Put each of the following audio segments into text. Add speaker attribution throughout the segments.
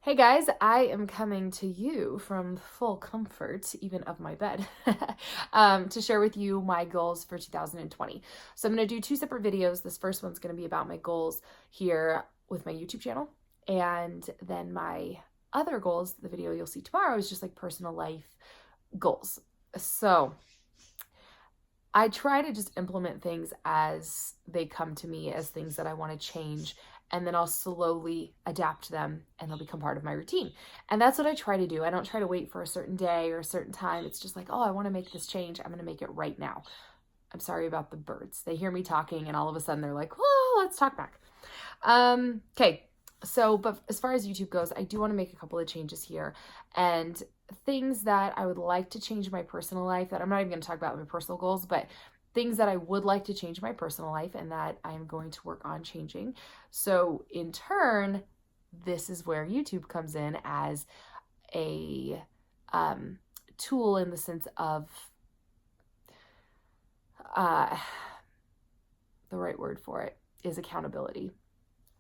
Speaker 1: Hey guys, I am coming to you from full comfort, even of my bed, to share with you my goals for 2020. So I'm going to do two separate videos. This first one's going to be about my goals here with my YouTube channel. And then my other goals, the video you'll see tomorrow, is just like personal life goals. So I try to just implement things as they come to me as things that I want to change, and then I'll slowly adapt them and they'll become part of my routine. And that's what I try to do. I don't try to wait for a certain day or a certain time. It's just like, oh, I want to make this change. I'm going to make it right now. I'm sorry about the birds. They hear me talking and all of a sudden they're like, whoa, let's talk back. Okay. So, but as far as YouTube goes, I do want to make a couple of changes here, and things that I would like to change in my personal life that I'm not even going to talk about my personal goals, but things that I would like to change in my personal life and that I'm going to work on changing. So in turn, this is where YouTube comes in as a tool in the sense of the right word for it is accountability.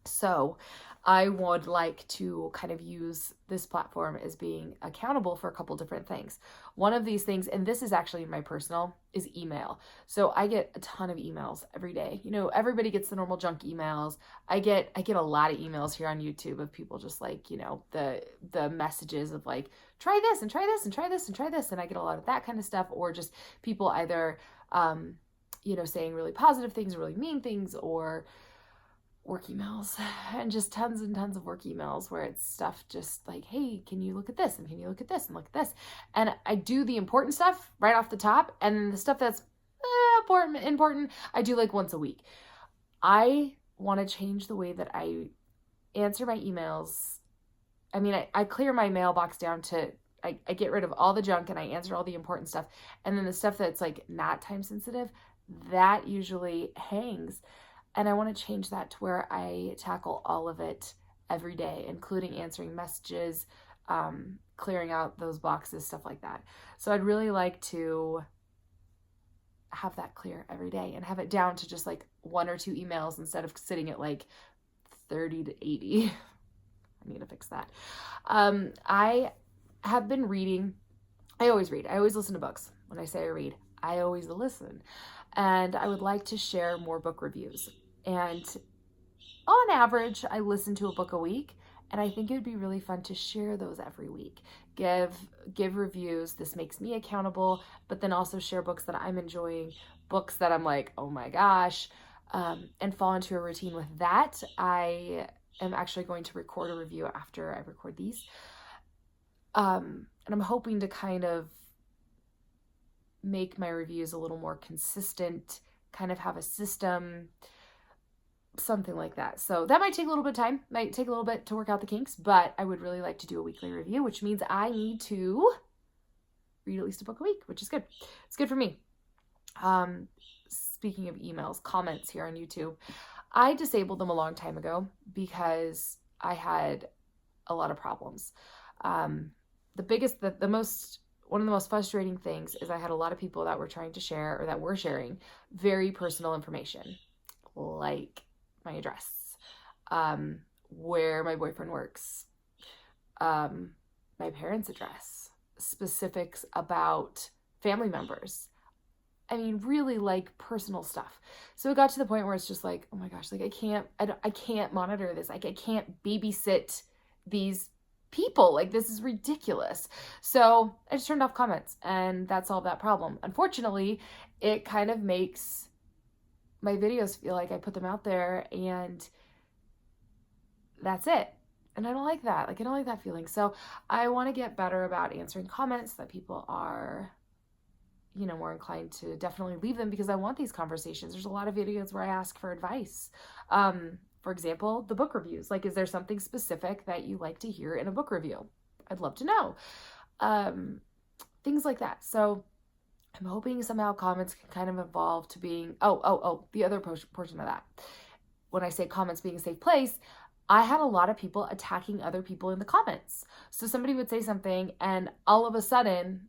Speaker 1: So I would like to kind of use this platform as being accountable for a couple different things. One of these things, and this is actually my personal, is email. So I get a ton of emails every day. You know, everybody gets the normal junk emails. I get a lot of emails here on YouTube of people just like, you know, the messages of like, try this and try this and try this and try this. And I get a lot of that kind of stuff, or just people either, you know, saying really positive things or really mean things, or work emails, and just tons and tons of work emails where it's stuff just like, hey, can you look at this, and can you look at this, and look at this. And I do the important stuff right off the top, and then the stuff that's important I do like once a week. I want to change the way that I answer my emails. I mean, I clear my mailbox down to I get rid of all the junk and I answer all the important stuff, and then the stuff that's like not time sensitive, that usually hangs. And I want to change that to where I tackle all of it every day, including answering messages, clearing out those boxes, stuff like that. So I'd really like to have that clear every day and have it down to just like one or two emails instead of sitting at like 30 to 80. I need to fix that. I have been reading. I always read. I always listen to books. When I say I read, I always listen. And I would like to share more book reviews. And on average, I listen to a book a week, and I think it would be really fun to share those every week. Give reviews. This makes me accountable, but then also share books that I'm enjoying, books that I'm like, oh my gosh, and fall into a routine with that. I am actually going to record a review after I record these. And I'm hoping to kind of make my reviews a little more consistent, kind of have a system, something like that. So that might take a little bit of time, might take a little bit to work out the kinks, but I would really like to do a weekly review, which means I need to read at least a book a week, which is good. It's good for me. Speaking of emails, comments here on YouTube, I disabled them a long time ago because I had a lot of problems. One of the most frustrating things is I had a lot of people that were trying to share, or that were sharing, very personal information, like my address, where my boyfriend works, my parents' address, specifics about family members. I mean, really like personal stuff. So it got to the point where it's just like, oh my gosh, like I can't monitor this. Like I can't babysit these people. Like this is ridiculous. So I just turned off comments, and that solved that problem. Unfortunately, it kind of makes my videos feel like I put them out there and that's it. And I don't like that. Like I don't like that feeling. So I want to get better about answering comments that people are, you know, more inclined to definitely leave them, because I want these conversations. There's a lot of videos where I ask for advice. For example, the book reviews. Like, is there something specific that you like to hear in a book review? I'd love to know. Things like that. So I'm hoping somehow comments can kind of evolve to being, the other portion of that. When I say comments being a safe place, I had a lot of people attacking other people in the comments. So somebody would say something and all of a sudden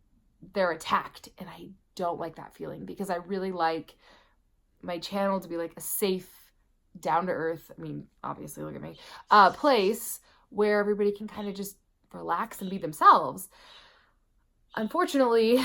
Speaker 1: they're attacked, and I don't like that feeling, because I really like my channel to be like a safe, down to earth, I mean, obviously look at me, place where everybody can kind of just relax and be themselves. Unfortunately,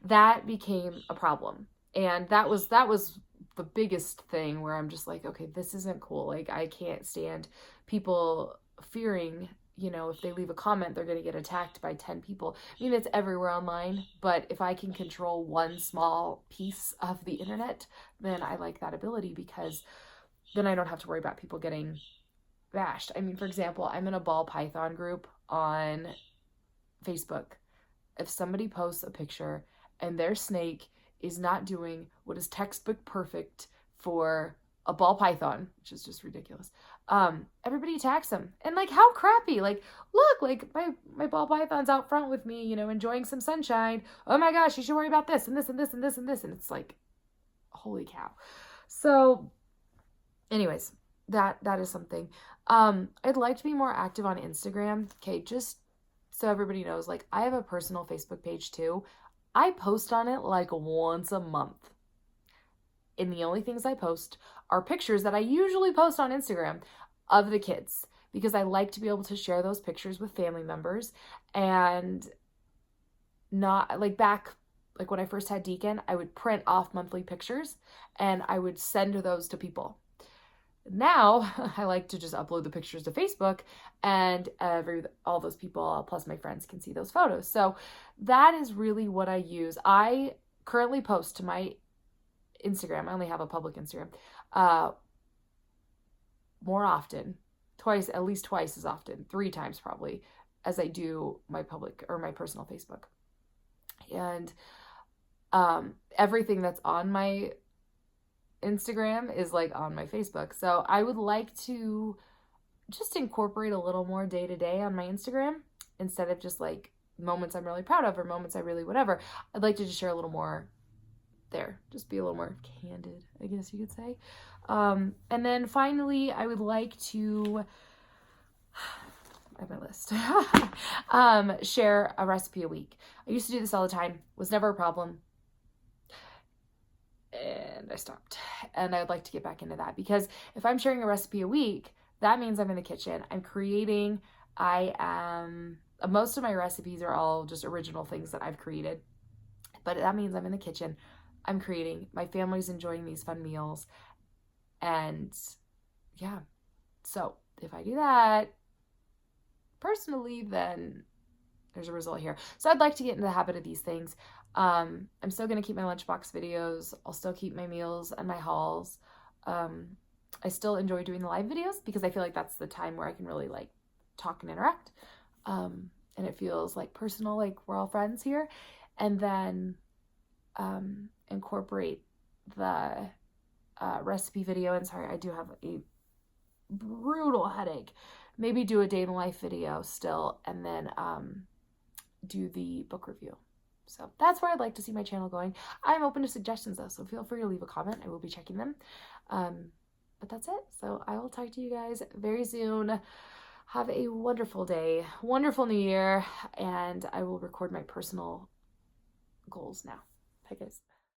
Speaker 1: that became a problem. And that was the biggest thing where I'm just like, okay, this isn't cool. Like, I can't stand people fearing, you know, if they leave a comment, they're going to get attacked by 10 people. I mean, it's everywhere online, but if I can control one small piece of the internet, then I like that ability, because then I don't have to worry about people getting bashed. I mean, for example, I'm in a ball python group on Facebook. If somebody posts a picture and their snake is not doing what is textbook perfect for a ball python, which is just ridiculous, everybody attacks them. And like, how crappy. Like, look, like my ball python's out front with me, you know, enjoying some sunshine. Oh my gosh, you should worry about this and this and this and this and this. And it's like, holy cow. So anyways, that is something. I'd like to be more active on Instagram. Okay, just so everybody knows, like, I have a personal Facebook page too. I post on it like once a month. And the only things I post are pictures that I usually post on Instagram of the kids, because I like to be able to share those pictures with family members. And not like back, like when I first had Deacon, I would print off monthly pictures and I would send those to people. Now I like to just upload the pictures to Facebook, and all those people plus my friends can see those photos. So that is really what I use. I currently post to my Instagram. I only have a public Instagram. More often, at least twice as often, 3 times probably, as I do my public or my personal Facebook. And everything that's on my Instagram is like on my Facebook. So I would like to just incorporate a little more day to day on my Instagram, instead of just like moments I'm really proud of or moments I really whatever. I'd like to just share a little more there, just be a little more candid, I guess you could say. And then finally, I would like to, I have my list, share a recipe a week. I used to do this all the time, was never a problem. And I stopped. And I would like to get back into that, because if I'm sharing a recipe a week, that means I'm in the kitchen. I'm creating. Most of my recipes are all just original things that I've created. But that means I'm in the kitchen. I'm creating. My family's enjoying these fun meals. And yeah. So if I do that personally, then there's a result here. So I'd like to get into the habit of these things. I'm still going to keep my lunchbox videos. I'll still keep my meals and my hauls. I still enjoy doing the live videos, because I feel like that's the time where I can really like talk and interact. And it feels like personal, like we're all friends here. And then incorporate the recipe video. And sorry, I do have a brutal headache. Maybe do a day in the life video still, and then do the book review. So that's where I'd like to see my channel going. I'm open to suggestions though, so feel free to leave a comment. I will be checking them. But that's it. So I will talk to you guys very soon. Have a wonderful day, wonderful new year, and I will record my personal goals now. Bye guys.